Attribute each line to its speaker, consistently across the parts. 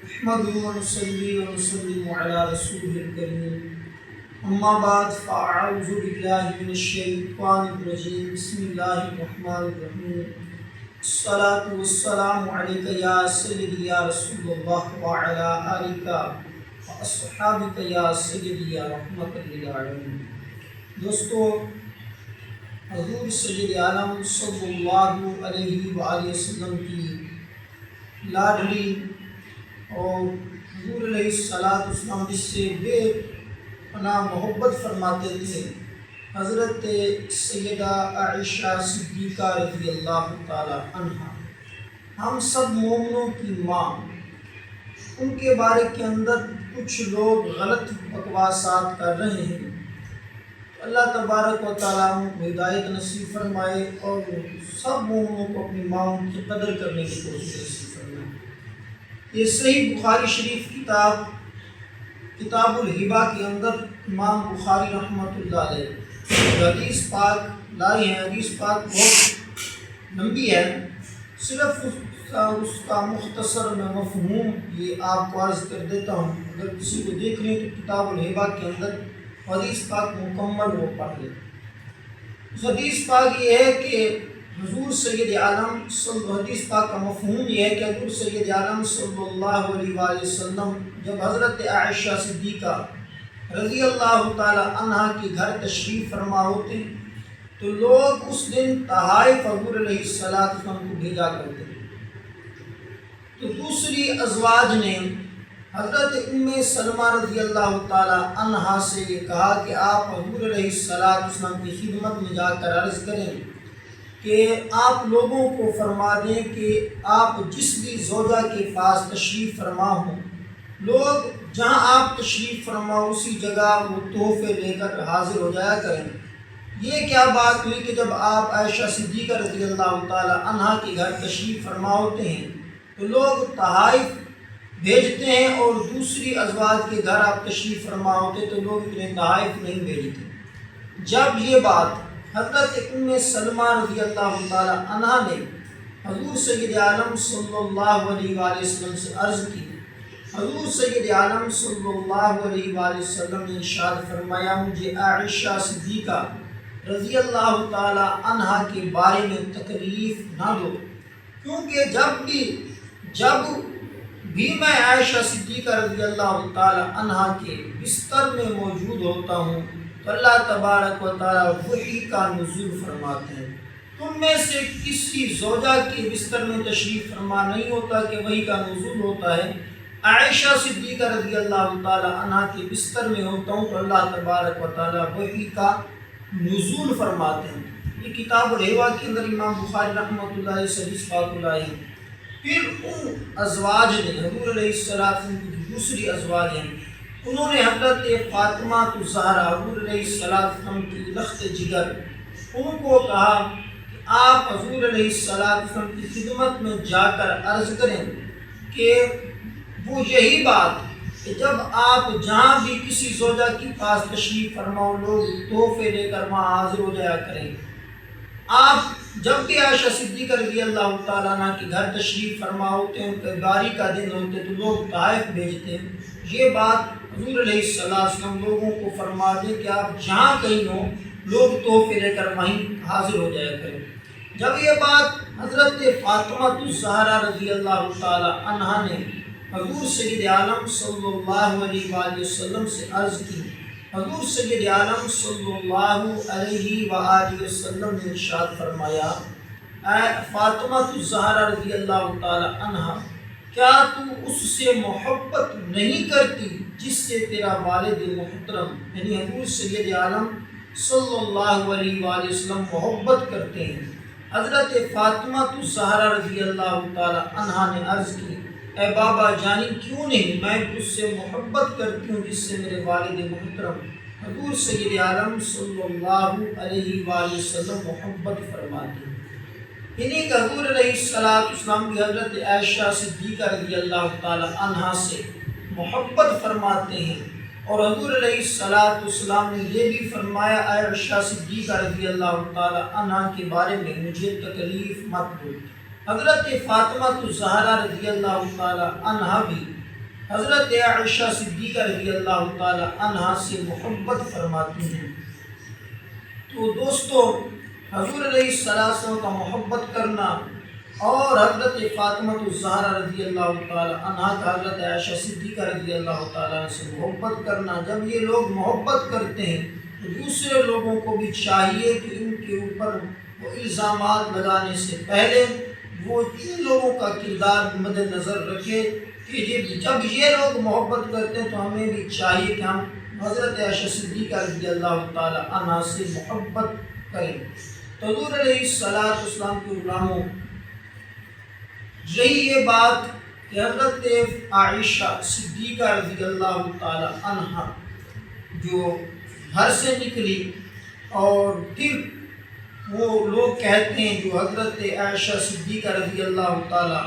Speaker 1: نحمده ونصلي ونسلم على رسوله الكريم أما بعد فأعوذ بالله من الشيطان الرجيم بسم الله الرحمن الرحيم الصلاة والسلام عليك يا سيدي يا رسول الله وعلى آلك وأصحابك يا سيدي يا رحمة للعالمين۔ دوستو، حضور سید عالم صلی اللہ علیہ وآلہ وسلم کی لاڈلی اور حضور علیہ السلام جس سے بے پناہ محبت فرماتے تھے، حضرت سیدہ عائشہ صدیقہ رضی اللہ تعالی عنہا، ہم سب مومنوں کی ماں، ان کے بارے کے اندر کچھ لوگ غلط بکواسات کر رہے ہیں۔ اللہ تبارک و تعالیٰ کو ہدایت نصیب فرمائے اور سب مومنوں کو اپنی ماؤں کی قدر کرنے کی کوشش نصیب فرمائے۔ یہ صحیح بخاری شریف کتاب الہبہ کے اندر امام بخاری رحمۃ اللہ علیہ حدیث پاک لائی ہیں۔ حدیث پاک بہت لمبی ہے، صرف اس کا مختصر میں مفہوم یہ آپ کو عرض کر دیتا ہوں۔ اگر کسی کو دیکھنے تو کتاب الہبہ کے اندر حدیث پاک مکمل وہ پڑھ لے۔ حدیث پاک یہ ہے کہ حضور سید عالم حدیث پاک کا مفہوم یہ ہے کہ حضور سید عالم صلی اللہ علیہ وآلہ وسلم جب حضرت عائشہ صدیقہ رضی اللہ تعالی عنہا کے گھر تشریف فرما ہوتے تو لوگ اس دن تحائف حضور علیہ السلام کو بھیجا کرتے۔ تو دوسری ازواج نے حضرت ام سلمہ رضی اللہ تعالی عنہا سے یہ کہا کہ آپ حضور علیہ السلام کی خدمت میں جا کر عرض کریں کہ آپ لوگوں کو فرما دیں کہ آپ جس بھی زوجہ کے پاس تشریف فرما ہوں، لوگ جہاں آپ تشریف فرما اسی جگہ وہ تحفے لے کر حاضر ہو جایا کریں۔ یہ کیا بات ہوئی کہ جب آپ عائشہ صدیقہ رضی اللہ تعالی عنہا کے گھر تشریف فرما ہوتے ہیں تو لوگ تحائف بھیجتے ہیں، اور دوسری ازواج کے گھر آپ تشریف فرما ہوتے تو لوگ اتنے تحائف نہیں بھیجتے۔ جب یہ بات حضرت ام سلمہ رضی اللہ تعالی عنہا نے حضور سید عالم صلی اللہ علیہ وآلہ وسلم سے عرض کی، حضور سید عالم صلی اللہ علیہ وآلہ وسلم نے ارشاد فرمایا، مجھے عائشہ صدیقہ رضی اللہ تعالی عنہا کے بارے میں تکلیف نہ دو، کیونکہ جب بھی میں عائشہ صدیقہ رضی اللہ تعالی عنہا کے بستر میں موجود ہوتا ہوں تو اللہ تبارک و تعالی وحی کا نزول فرماتے ہیں۔ تم میں سے کسی زوجہ کے بستر میں تشریف فرما نہیں ہوتا کہ وحی کا نزول ہوتا ہے۔ عائشہ صدیقہ رضی اللہ تعالی عنہا کے بستر میں ہوتا ہوں تو اللہ تبارک و تعالی وحی کا نزول فرماتے ہیں۔ یہ کتاب الہبہ کے اندر امام بخاری رحمۃ اللہ علیہ حدیث پاک لائی ہے۔ پھر ان ازواج نے حضور علیہ السلام کی دوسری ازواج ہیں، انہوں نے حضرت فاطمہ الزہرا حضور علیہ السلام کی لخت جگر ان کو کہا کہ آپ حضور علیہ السلام کی خدمت میں جا کر عرض کریں کہ وہ یہی بات کہ جب آپ جہاں بھی کسی زوجہ کے پاس تشریف فرماؤ لوگ تحفے لے کر وہاں حاضر ہو جایا کریں۔ آپ جب بھی عائشہ صدیقہ رضی اللہ تعالیٰ عنہ کے گھر تشریف فرما ہوتے ہیں، ان کے باری کا دن ہوتے تو لوگ تحائف بھیجتے ہیں۔ یہ بات حضور علیہ السلام لوگوں کو فرما دیں کہ آپ جہاں کہیں ہوں لوگ تحفے لے کر وہیں حاضر ہو جایا کریں۔ جب یہ بات حضرت فاطمہ الزہرا رضی اللہ تعالی عنہا نے حضور سید عالم صلی اللہ علیہ وآلہ وسلم سے عرض کی، حضور سید عالم صلی اللہ علیہ وآلہ وسلم نے ارشاد فرمایا، اے فاطمہ الزہرا رضی اللہ تعالی عنہا، کیا تو اس سے محبت نہیں کرتی جس سے تیرا والد محترم یعنی حضور سید عالم صلی اللہ علیہ وآلہ وسلم محبت کرتے ہیں؟ حضرت فاطمہ الزہرا رضی اللہ تعالی عنہا نے عرض کی، اے بابا جانی کیوں نہیں، میں اس سے محبت کرتی ہوں جس سے میرے والد محترم حضور سید عالم صلی اللہ علیہ وآلہ وسلم محبت فرماتے ہیں۔ انہیں کہ حضور علیہ السلام کی حضرت عائشہ صدیقہ رضی اللہ تعالی عنہا سے محبت فرماتے ہیں، اور حضور علیہ السلام نے یہ بھی فرمایا، عائشہ صدیقہ رضی اللہ تعالی عنہا کے بارے میں مجھے تکلیف مت دو۔ حضرت فاطمہ الزہرا رضی اللہ تعالی عنہا بھی حضرت عائشہ صدیقہ رضی اللہ تعالی عنہا سے محبت فرماتی ہیں۔ تو دوستو، حضور علیہ السلام کا محبت کرنا اور حضرت فاطمہ الزہرا رضی اللہ تعالی عنہا کا حضرت عائشہ صدیقہ رضی اللہ تعالیٰ عنہ سے محبت کرنا، جب یہ لوگ محبت کرتے ہیں تو دوسرے لوگوں کو بھی چاہیے کہ ان کے اوپر وہ الزامات لگانے سے پہلے وہ ان لوگوں کا کردار مد نظر رکھے کہ جب یہ لوگ محبت کرتے ہیں تو ہمیں بھی چاہیے کہ ہم حضرت عائشہ صدیقہ رضی اللہ تعالی عنہا سے محبت کریں۔ تو حضور علیہ السلام کے غلاموں، یہی یہ بات کہ حضرت عائشہ صدیقہ رضی اللہ تعالی عنہا جو گھر سے نکلی اور پھر وہ لوگ کہتے ہیں جو حضرت عائشہ صدیقہ رضی اللہ تعالی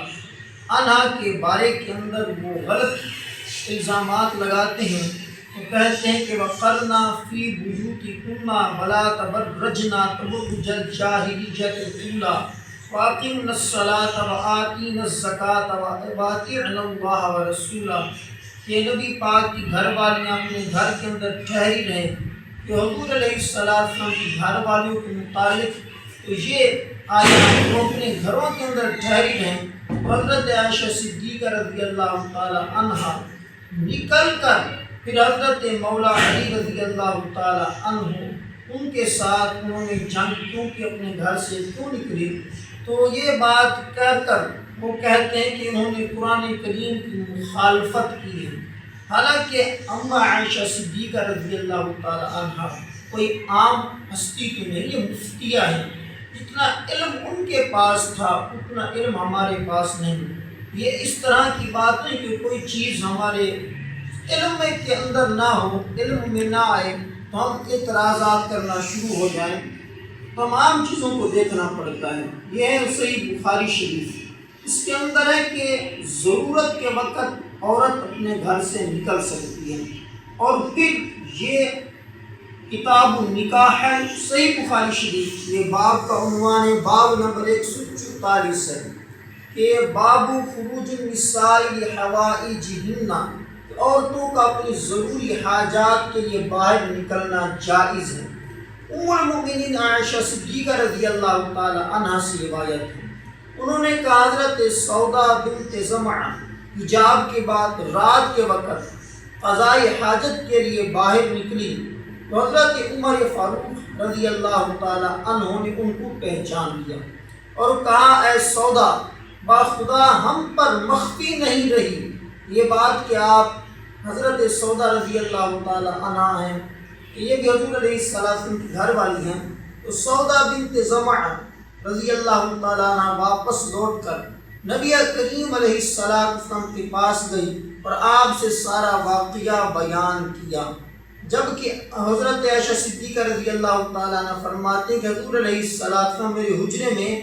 Speaker 1: عنہا کے بارے کے اندر وہ غلط الزامات لگاتے ہیں، تو کہتے ہیں کہ وَقَرْنَا فِي بُيُوتِكُنَّا وَلَا تَبَرَّجْنَا تَبَرُّجَ الْجَاهِلِيَّةِ الْأُولَىٰ وَأَقِمْنَا الصَّلَاةَ وَآتِينَا الزَّكَاةَ وَأَطِعْنَا اللَّهَ وَرَسُولَهُ کہ نبی پاک کی گھر والیاں اپنے گھر کے اندر ٹھہری رہیں۔ کہ حضور علیہ السلام کی گھر والیوں کے متعلق تو یہ آیات وہ اپنے گھروں کے اندر ٹھہری رہیں۔ حضرت عائشہ صدیقہ رضی اللہ تعالی عنہا نکل کر پھر حضرت مولا علی رضی اللہ تعالی عنہ ان کے ساتھ انہوں نے جنگ کیونکہ اپنے گھر سے کیوں نکلی، تو یہ بات کہہ کر وہ کہتے ہیں کہ انہوں نے قرآن کریم کی مخالفت کی ہے۔ حالانکہ اماں عائشہ صدیقہ رضی اللہ تعالی عنہ کوئی عام ہستی تو نہیں، یہ مفتیہ ہیں، جتنا علم ان کے پاس تھا اتنا علم ہمارے پاس نہیں۔ یہ اس طرح کی بات نہیں کہ کوئی چیز ہمارے علم کے اندر نہ ہو، علم میں نہ آئے تو ہم اعتراضات کرنا شروع ہو جائیں۔ تمام چیزوں کو دیکھنا پڑتا ہے۔ یہ ہے صحیح بخاری شریف، اس کے اندر ہے کہ ضرورت کے وقت عورت اپنے گھر سے نکل سکتی ہے، اور پھر یہ کتاب النکاح ہے، صحیح بخاری شریف، یہ باب کا عنوان ہے، باب نمبر 144 ہے کہ باب خروج النساء لحوائجہن، عورتوں کا اپنی ضروری حاجات کے لیے باہر نکلنا جائز ہے۔ ام المؤمنین عائشہ صدیقہ رضی اللہ تعالی عنہا سے روایت ہے، انہوں نے کہا حضرت سودا بنت زمعہ حجاب کے بعد رات کے وقت قضاء حاجت کے لیے باہر نکلی تو حضرت عمر فاروق رضی اللہ تعالی عنہ نے ان کو پہچان لیا اور کہا اے سودا، باخدا ہم پر مخفی نہیں رہی یہ بات کہ آپ حضرت سودا رضی اللہ تعالی عنہ ہیں، کہ یہ بھی حضور علیہ السلام کی گھر والی ہیں۔ تو سودا بنت زمعہ رضی اللہ تعالی عنہ واپس لوٹ کر نبی کریم علیہ السلام کے پاس گئی اور آپ سے سارا واقعہ بیان کیا، جبکہ حضرت عائشہ صدیقہ رضی اللہ تعالیٰ عنہ فرماتے ہیں کہ حضور علیہ السلام میرے حجرے میں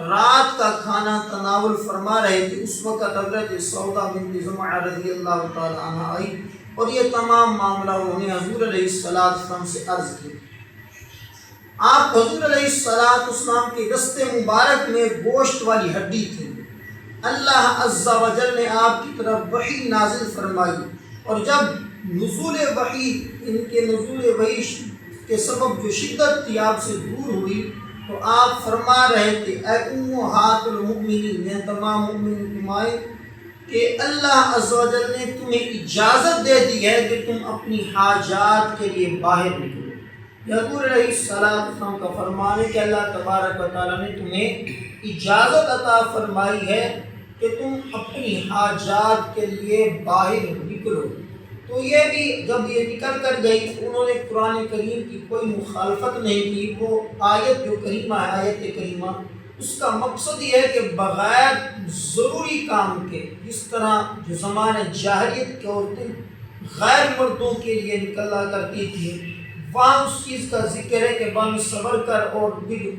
Speaker 1: رات کا کھانا تناول فرما رہے تھے، اس وقت حضرت سودا بنت زمعہ رضی اللہ تعالیٰ عنہ آئی اور یہ تمام معاملہ انہوں نے حضور علیہ السلام سے عرض کی۔ آپ حضور علیہ السلام کے دست مبارک میں گوشت والی ہڈی تھی، اللہ عز و جل نے آپ کی طرف وحی نازل فرمائی، اور جب نزول وحی ان کے نزول وحی کے سبب جو شدت تھی آپ سے دور ہوئی تو آپ فرما رہے تھے اے امہات المؤمنین، میں تمام مومنین کی مائیں، کہ اللہ عز و جل نے تمہیں اجازت دے دی ہے کہ تم اپنی حاجات کے لیے باہر نکلو۔ حضور علیہ السلام کا فرمان ہے کہ اللہ تبارک و تعالیٰ نے تمہیں اجازت عطا فرمائی ہے کہ تم اپنی حاجات کے لیے باہر نکلو۔ تو یہ بھی جب یہ نکل کر گئی انہوں نے قرآن کریم کی کوئی مخالفت نہیں کی۔ وہ آیت جو کریمہ ہے، آیت کریمہ، اس کا مقصد یہ ہے کہ بغیر ضروری کام کے، جس طرح جو زمانہ جاہلیت کی عورتیں غیر مردوں کے لیے نکلا کرتی تھی، وہاں اس چیز کا ذکر ہے کہ بن صبر کر اور پھر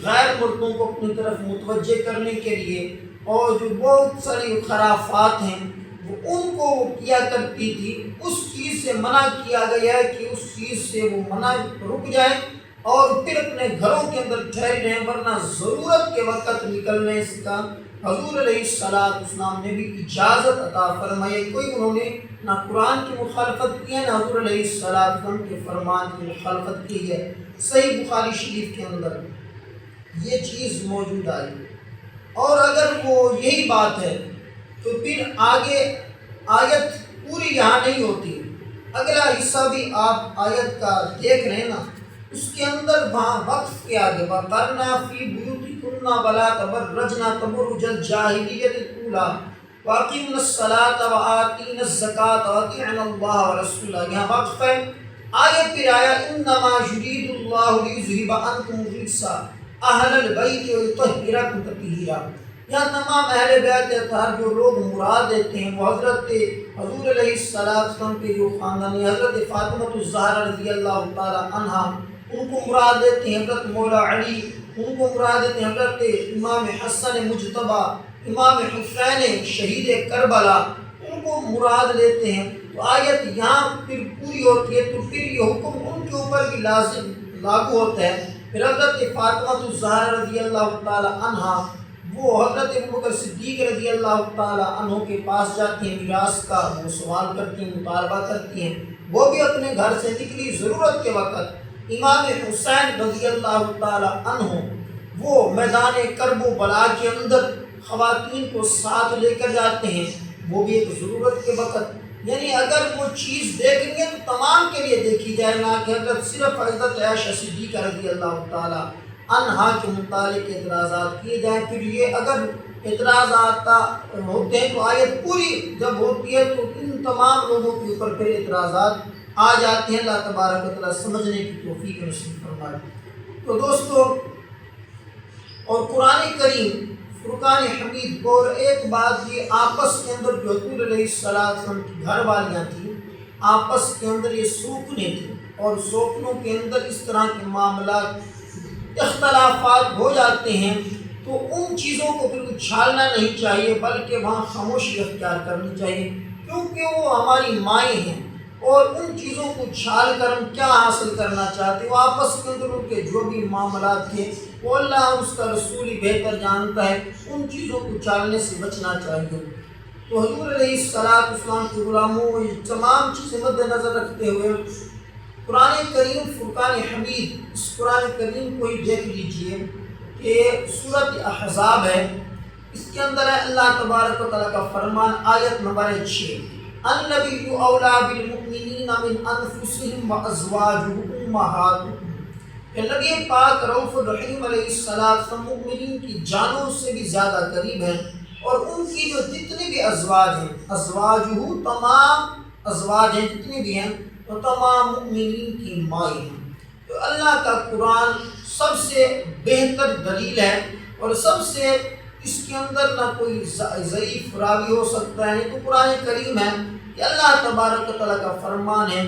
Speaker 1: غیر مردوں کو اپنی طرف متوجہ کرنے کے لیے، اور جو بہت ساری خرافات ہیں وہ ان کو کیا کرتی تھی، اس چیز سے منع کیا گیا ہے کہ اس چیز سے وہ منع رک جائے اور پھر اپنے گھروں کے اندر ٹھہرے رہیں، ورنہ ضرورت کے وقت نکلنے کا حضور علیہ السلام نے بھی اجازت عطا فرمائی، کوئی انہوں نے نہ قرآن کی مخالفت کی ہے نہ حضور علیہ السلام کے فرمان کی مخالفت کی ہے۔ صحیح بخاری شریف کے اندر یہ چیز موجود آئی، اور اگر وہ یہی بات ہے تو پھر آگے آیت پوری یہاں نہیں ہوتی، اگلا حصہ بھی آپ آیت کا دیکھ رہے ہیں نا، اس کے اندر وہاں وقف کے آگے وَقَرْنَا فِي بُيُوتِكُنَّ وَلَا تَبَرَّجْنَا تَبَرُّجَ الْجَاهِلِيَّةِ الْأُولَىٰ وَأَقِمْنَا الصَّلَاةَ وَآتِينَا الزَّكَاةَ وَأَطِعْنَا اللَّهَ وَرَسُولَهُ، یہاں وقف ہے۔ آیت پھر آیا إِنَّمَا يُرِيدُ اللَّهُ لِيُذْهِبَ عَنْكُمُ الرِّجْسَ أَهْلَ الْبَيْتِ وَيُطَهِّرَكُمْ تَطْهِيرًا۔ یہاں تمام اہل بیت اطہار جو لوگ مراد دیتے ہیں وہ حضرت حضور علیہ السلام کے جو خاندان حضرت فاطمہ الزہرا رضی اللہ تعالی عنہا، ان کو مراد دیتے ہیں حضرت مولا علی، ان کو مراد دیتے ہیں حضرت امام حسن مجتبیٰ، امام حسین شہید کربلا، ان کو مراد لیتے ہیں۔ تو آیت یہاں پھر پوری ہوتی ہے تو پھر یہ حکم ان کے اوپر بھی لازم لاگو ہوتا ہے۔ پھر حضرت فاطمہ الزہرا رضی اللہ تعالی عنہا وہ حضرت ابوبکر صدیق رضی اللہ تعالی عنہ کے پاس جاتی ہیں، میراث کا وہ سوال کرتی ہیں، مطالبہ کرتی ہیں، وہ بھی اپنے گھر سے نکلی ضرورت کے وقت۔ امام حسین رضی اللہ تعالی عنہ وہ میدان کرب و بلا کے اندر خواتین کو ساتھ لے کر جاتے ہیں، وہ بھی ایک ضرورت کے وقت، یعنی اگر وہ چیز دیکھیں گے تو تمام کے لیے دیکھی جائے، نہ کہ صرف حضرت عائشہ صدیقہ رضی اللہ تعالی عنہا کے متعلق اعتراضات کیے جائیں۔ پھر یہ اگر اعتراضات ہوتے ہیں تو آیت پوری جب ہوتی ہے تو ان تمام لوگوں کے اوپر پھر اعتراضات آ جاتے ہیں۔ اللہ تبارک و تعالیٰ سمجھنے کی توفیق نصیب فرمائے۔ تو دوستو، اور قرآن کریم فرقان حمید، اور ایک بات یہ آپس کے اندر جو حضور علیہ السلام کی گھر والیاں تھیں، آپس کے اندر یہ سوکنے تھیں، اور سوکنوں کے اندر اس طرح کے معاملات اختلافات ہو جاتے ہیں تو ان چیزوں کو پھر اچھالنا نہیں چاہیے، بلکہ وہاں خاموشی اختیار کرنی چاہیے، کیونکہ وہ ہماری مائیں ہیں، اور ان چیزوں کو اچھال کر ہم کیا حاصل کرنا چاہتے ہیں؟ وہ آپس کے اندر ان کے جو بھی معاملات تھے وہ اللہ اور اس کا رسول ہی بہتر جانتا ہے، ان چیزوں کو اچھالنے سے بچنا چاہیے۔ تو حضور علیہ السلام کے غلاموں یہ تمام چیزیں مد نظر رکھتے ہوئے قرآن کریم فرقان حمید، اس قرآن کریم کو ہی دیکھ لیجئے کہ سورۃ احزاب ہے، اس کے اندر ہے اللہ تبارک و تعالیٰ کا فرمان، آیت نمبر 6، النبی اولیٰ بالمؤمنین من انفسہم وازواجہ امہاتہم، کہ نبی پاک رؤوف الرحیم علیہ السلام مؤمنین کی جانوں سے بھی زیادہ قریب ہیں، اور ان کی جو جتنے بھی ازواج ہیں، ازواجہ تمام ازواج ہیں جتنے بھی ہیں تو تمام مؤمنین کی مائیں ہیں۔ تو اللہ کا قرآن سب سے بہتر دلیل ہے، اور سب سے اس کے اندر نہ کوئی ضعیف راوی ہو سکتا ہے، تو قرآن کریم ہے کہ اللہ تبارک و تعالیٰ کا فرمان ہے۔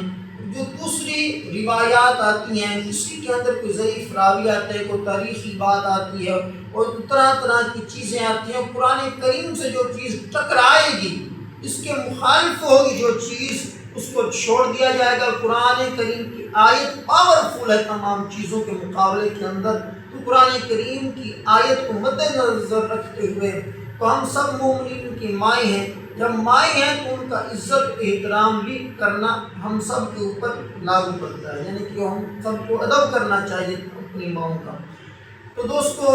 Speaker 1: جو دوسری روایات آتی ہیں کسی کے اندر کوئی ضعیف راوی آتا ہے، کوئی تاریخی بات آتی ہے، اور طرح طرح کی چیزیں آتی ہیں، قرآن کریم سے جو چیز ٹکرائے گی، اس کے مخالف ہوگی جو چیز، اس کو چھوڑ دیا جائے گا۔ قرآن کریم کی آیت پاورفل ہے تمام چیزوں کے مقابلے کے اندر، تو قرآن کریم کی آیت کو مد نظر رکھتے ہوئے تو ہم سب مومنین کی مائیں ہیں، جب مائیں ہیں تو ان کا عزت احترام بھی کرنا ہم سب کے اوپر لاگو پڑتا ہے، یعنی کہ ہم سب کو ادب کرنا چاہیے اپنی ماؤں کا۔ تو دوستو،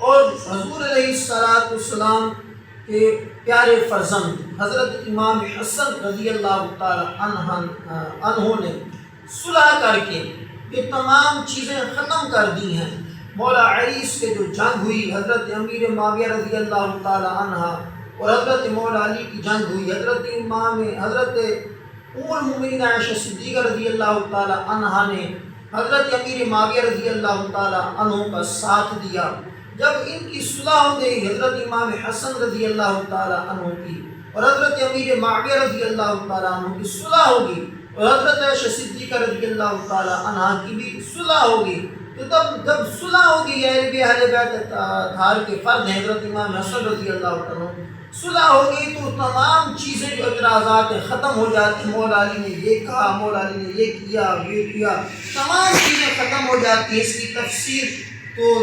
Speaker 1: اور حضور علیہ السلام کے پیارے فرزند حضرت امام حسن رضی اللہ تعالی عنہ نے صلح کر کے یہ تمام چیزیں ختم کر دی ہیں۔ مولا علی سے جو جنگ ہوئی، حضرت امیر معاویہ رضی اللہ تعالی عنہ اور حضرت مولا علی کی جنگ ہوئی، حضرت ام المؤمنین عائشہ صدیقہ رضی اللہ تعالی عنہ نے حضرت امیر معاویہ رضی اللہ تعالی عنہ کا ساتھ دیا۔ جب ان کی صلح ہو گئی، حضرت امام حسن رضی اللہ تعالی عنہ کی اور حضرت امیر معاویہ رضی اللہ تعالی عنہ کی صلح ہوگی، اور حضرت عائشہ صدیقہ رضی اللہ تعالی عنہ کی بھی صلح ہوگی، تو تب جب صلح ہوگی اہل بیت اطہار کے فرد ہیں حضرت امام حسن رضی اللہ تعالی عنہ، صلح ہوگی تو تمام چیزیں جو اعتراضات ختم ہو جاتی، مولا علی نے یہ کہا، مولا علی نے یہ کیا، تمام چیزیں ختم ہو جاتی ہیں۔ اس کی تفسیر تو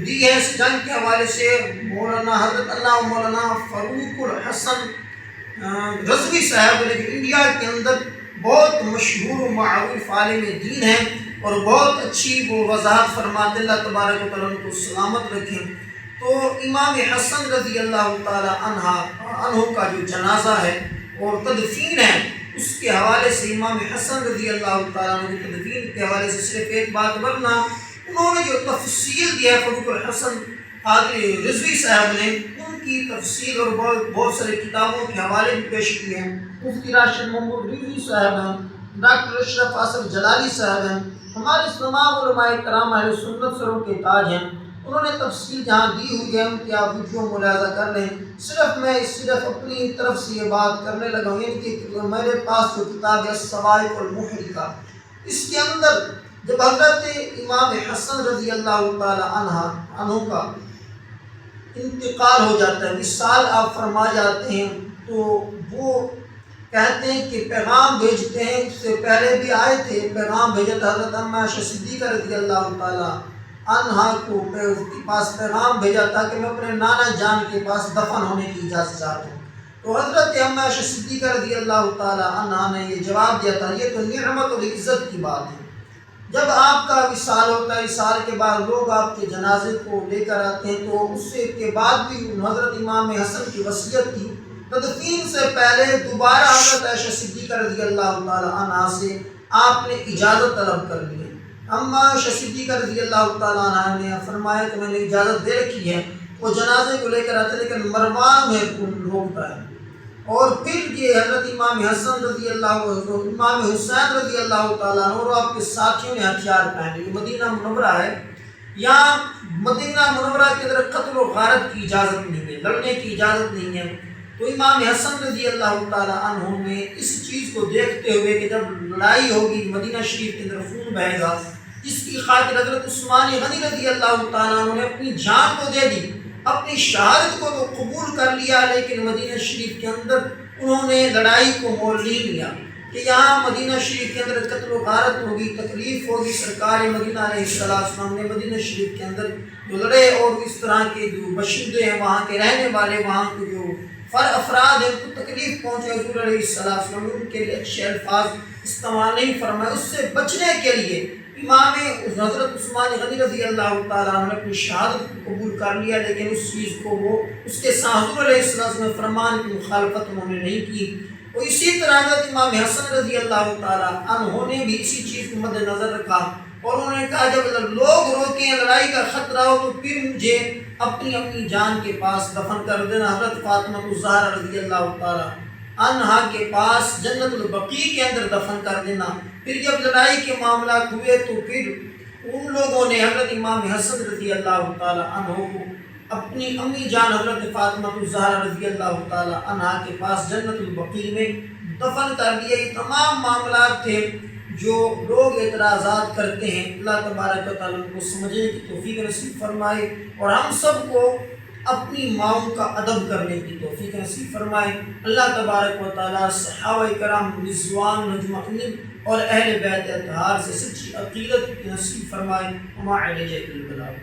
Speaker 1: دی ہے اس جنگ کے حوالے سے مولانا حضرت اللہ مولانا فاروق الحسن رضوی صاحب، لیکن انڈیا کے اندر بہت مشہور و معروف عالم دین ہیں اور بہت اچھی وہ وضاحت فرماتے، اللہ تبارک و تعالیٰ ان کو سلامت رکھیں۔ تو امام حسن رضی اللہ تعالیٰ عنہ کا جو جنازہ ہے اور تدفین ہے، اس کے حوالے سے امام حسن رضی اللہ تعالیٰ عنہ کی تدفین کے حوالے سے صرف ایک بات، ورنہ انہوں نے جو تفصیل دیا ہے فاروق الحسن قادری رضوی صاحب نے، ان کی تفصیل اور بہت سارے کتابوں کے حوالے بھی پیش کیے ہیں۔ مفتی راشد محمود رضوی صاحب ہیں، ڈاکٹر اشرف اصل جلالی صاحب ہیں، ہمارے تمام علماء کرام اہل سنت سروں کے تاج ہیں، انہوں نے تفصیل جہاں دی ہوئی ہے ان کی آپ ویڈیو ملاحظہ کر لیں۔ میں صرف اپنی طرف سے یہ بات کرنے لگا ہوں، یعنی کہ میرے پاس جو کتاب ہے الصواعق المحرقہ، اس کے اندر جب حضرت امام حسن رضی اللہ تعالی عنہ کا انتقال ہو جاتا ہے، وصال آپ فرما جاتے ہیں، تو وہ کہتے ہیں کہ پیغام بھیجتے ہیں، اس سے پہلے بھی آئے تھے، پیغام بھیجا تھا حضرت اما عائشہ صدیقہ رضی اللہ تعالی عنہا کو اس کے پاس پیغام بھیجا تھا کہ میں اپنے نانا جان کے پاس دفن ہونے کی اجازت چاہتا ہوں۔ تو حضرت اما عائشہ صدیقہ رضی اللہ تعالی عنہا نے یہ جواب دیا تھا، یہ تو نعمت اور عزت کی بات ہے، جب آپ کا وصال ہوتا ہے، وصال کے بعد لوگ آپ کے جنازے کو لے کر آتے ہیں، تو اس سے کے بعد بھی حضرت امام حسن کی وصیت تھی، تدفین سے پہلے دوبارہ حضرت عائشہ صدیقہ رضی اللہ تعالی عنہا سے آپ نے اجازت طلب کر لی ہے۔ اما عائشہ صدیقہ رضی اللہ تعالی عنہا نے فرمایا کہ میں نے اجازت دے رکھی ہے، وہ جنازے کو لے کر آتے لیکن مروان میں روکتا ہے۔ اور پھر یہ حضرت امام حسن رضی اللہ امام حسین رضی اللہ تعالیٰ عنہ اور آپ کے ساتھیوں نے ہتھیار پہنے، یہ مدینہ منورہ ہے، یہاں مدینہ منورہ کے اندر قتل و غارت کی اجازت نہیں ہے، لڑنے کی اجازت نہیں ہے۔ تو امام حسن رضی اللہ تعالیٰ عنہ نے اس چیز کو دیکھتے ہوئے کہ جب لڑائی ہوگی مدینہ شریف کے اندر خون بہے گا، جس کی خاطر حضرت عثمان غنی رضی اللہ تعالیٰ عنہ نے اپنی جان کو دے دی، اپنی شہادت کو تو قبول کر لیا، لیکن مدینہ شریف کے اندر انہوں نے لڑائی کو مول نہیں لیا کہ یہاں مدینہ شریف کے اندر قتل و غارت ہوگی، تکلیف ہوگی۔ سرکار مدینہ علیہ السلام نے مدینہ شریف کے اندر جو لڑے اور اس طرح کے جو باشندے ہیں، وہاں کے رہنے والے، وہاں کے جو افراد ہیں، ان کو تکلیف پہنچے، حضور علیہ السلام نے ان کے لیے اچھے الفاظ استعمال نہیں فرمائے۔ اس سے بچنے کے لیے امام حضرت عثمان غنی رضی اللہ تعالیٰ عنہ نے اپنی شہادت کو قبول کر لیا، لیکن اس چیز کو وہ اس کے ساتھ حضور علیہ السلام نے فرمان کی مخالفت انہوں نے نہیں کی۔ اور اسی طرح حضرت امام حسن رضی اللہ تعالیٰ عنہ نے بھی اسی چیز کو مد نظر رکھا اور انہوں نے کہا جب لوگ روکیں لڑائی کا خطرہ ہو تو پھر مجھے اپنی جان کے پاس دفن کر دینا، حضرت فاطمہ الزہرا رضی اللہ تعالیٰ عنہا کے پاس جنت البقیع کے اندر دفن کر دینا۔ پھر جب لڑائی کے معاملات ہوئے تو پھر ان لوگوں نے حضرت امام حسن رضی اللہ تعالیٰ عنہ کو اپنی امی جان حضرت فاطمہ الزہرا رضی اللہ تعالیٰ عنہا کے پاس جنت البقیع میں دفن کر دیا۔ یہ تمام معاملات تھے جو لوگ اعتراضات کرتے ہیں، اللہ تبارک و تعالیٰ کو سمجھنے کی توفیق نصیب فرمائے اور ہم سب کو اپنی ماؤں کا ادب کرنے کی توفیق نصیب فرمائے۔ اللہ تبارک و تعالیٰ صحابہ کرام رضوان مجمعین اور اہل بیت اطہار سے سچی عقیدت نصیب فرمائے۔ وما علیہ البلاغ۔